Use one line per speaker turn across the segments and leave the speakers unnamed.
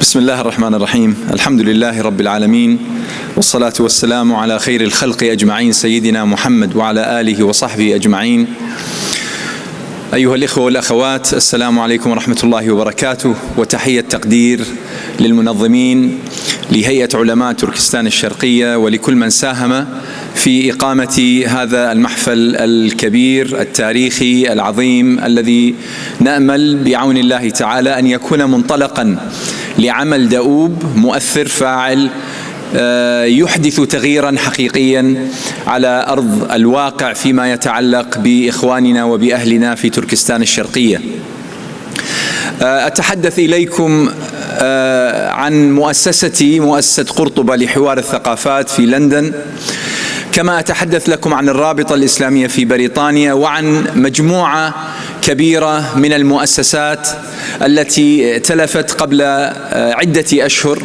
بسم الله الرحمن الرحيم. الحمد لله رب العالمين، والصلاة والسلام على خير الخلق أجمعين سيدنا محمد وعلى آله وصحبه أجمعين. أيها الإخوة والأخوات، السلام عليكم ورحمة الله وبركاته، وتحية تقدير للمنظمين لهيئة علماء تركستان الشرقية ولكل من ساهم في إقامة هذا المحفل الكبير التاريخي العظيم الذي نأمل بعون الله تعالى أن يكون منطلقا لعمل دؤوب مؤثر فاعل يحدث تغييرا حقيقيا على أرض الواقع فيما يتعلق بإخواننا وبأهلنا في تركستان الشرقية. أتحدث إليكم عن مؤسسة قرطبة لحوار الثقافات في لندن، كما أتحدث لكم عن الرابطة الإسلامية في بريطانيا، وعن مجموعة كبيرة من المؤسسات التي تلفت قبل عدة أشهر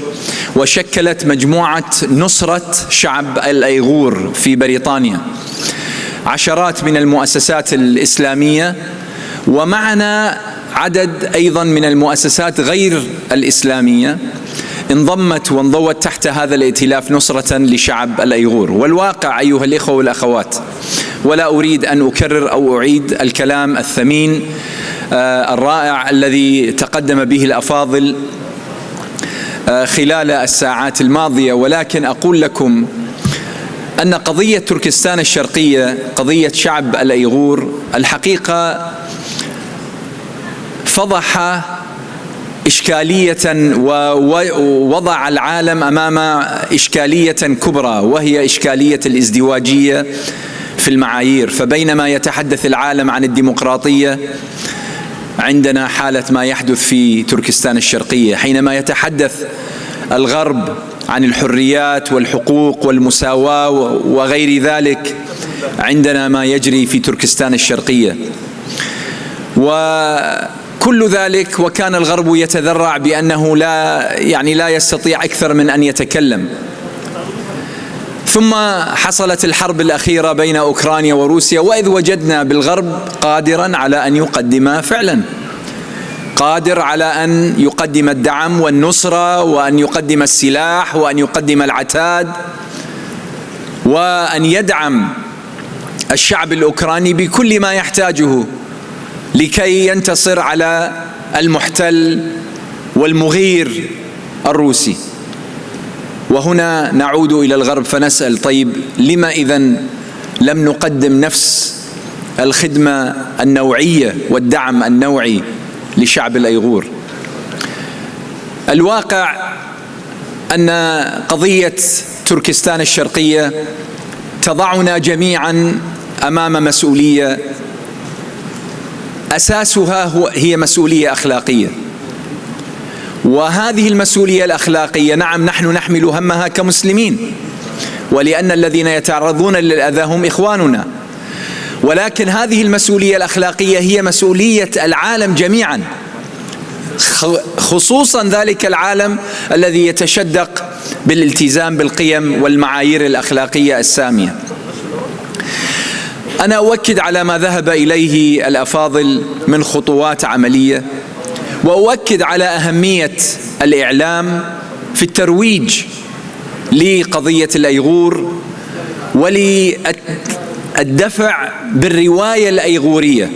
وشكلت مجموعة نصرة شعب الأيغور في بريطانيا. عشرات من المؤسسات الإسلامية، ومعنا عدد أيضا من المؤسسات غير الإسلامية انضمت وانضوت تحت هذا الائتلاف نصرة لشعب الأيغور. والواقع أيها الإخوة والأخوات، ولا أريد أن أكرر أو أعيد الكلام الثمين الرائع الذي تقدم به الأفاضل خلال الساعات الماضية، ولكن أقول لكم أن قضية تركستان الشرقية، قضية شعب الأيغور، الحقيقة فضح إشكالية ووضع العالم أمام إشكالية كبرى، وهي إشكالية الازدواجية في المعايير. فبينما يتحدث العالم عن الديمقراطية، عندنا حالة ما يحدث في تركستان الشرقية. حينما يتحدث الغرب عن الحريات والحقوق والمساواة وغير ذلك، عندنا ما يجري في تركستان الشرقية. وكل ذلك وكان الغرب يتذرع بأنه لا يستطيع أكثر من أن يتكلم. ثم حصلت الحرب الأخيرة بين أوكرانيا وروسيا، وإذ وجدنا بالغرب قادرا على أن يقدم فعلا، قادر على أن يقدم الدعم والنصرة، وأن يقدم السلاح، وأن يقدم العتاد، وأن يدعم الشعب الأوكراني بكل ما يحتاجه لكي ينتصر على المحتل والمغير الروسي. وهنا نعود إلى الغرب فنسأل: طيب لما إذن لم نقدم نفس الخدمة النوعية والدعم النوعي لشعب الأيغور؟ الواقع أن قضية تركستان الشرقية تضعنا جميعا أمام مسؤولية أساسها هي مسؤولية أخلاقية. وهذه المسؤولية الأخلاقية، نعم نحن نحمل همها كمسلمين، ولأن الذين يتعرضون للأذى هم إخواننا، ولكن هذه المسؤولية الأخلاقية هي مسؤولية العالم جميعا، خصوصا ذلك العالم الذي يتشدق بالالتزام بالقيم والمعايير الأخلاقية السامية. أنا أؤكد على ما ذهب إليه الأفاضل من خطوات عملية، وأؤكد على أهمية الإعلام في الترويج لقضية الأيغور وللدفع بالرواية الأيغورية،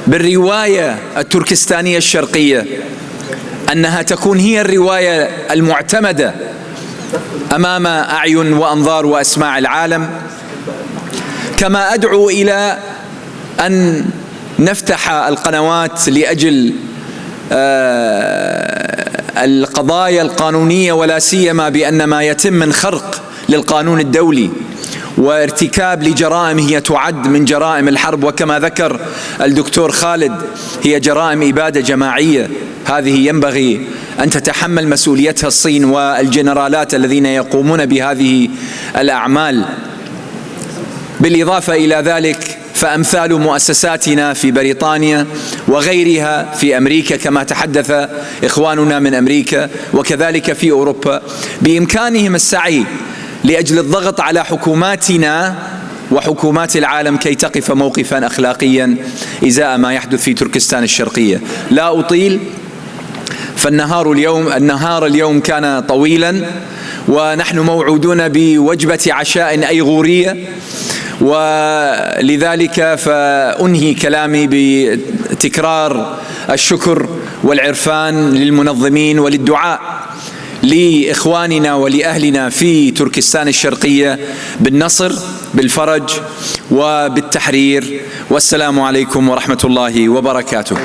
بالرواية التركستانية الشرقية، أنها تكون هي الرواية المعتمدة أمام أعين وأنظار وأسماع العالم. كما أدعو إلى أن نفتح القنوات لأجل القضايا القانونية، ولا سيما بأن ما يتم من خرق للقانون الدولي وارتكاب لجرائم هي تعد من جرائم الحرب، وكما ذكر الدكتور خالد هي جرائم إبادة جماعية. هذه ينبغي أن تتحمل مسؤوليتها الصين والجنرالات الذين يقومون بهذه الأعمال. بالإضافة إلى ذلك فأمثال مؤسساتنا في بريطانيا وغيرها في أمريكا، كما تحدث إخواننا من أمريكا، وكذلك في أوروبا، بإمكانهم السعي لأجل الضغط على حكوماتنا وحكومات العالم كي تقف موقفا أخلاقيا إزاء ما يحدث في تركستان الشرقية. لا أطيل، النهار اليوم كان طويلا، ونحن موعودون بوجبة عشاء أيغورية، ولذلك فأنهي كلامي بتكرار الشكر والعرفان للمنظمين وللدعاء لإخواننا ولأهلنا في تركستان الشرقية بالنصر، بالفرج وبالتحرير. والسلام عليكم ورحمة الله وبركاته.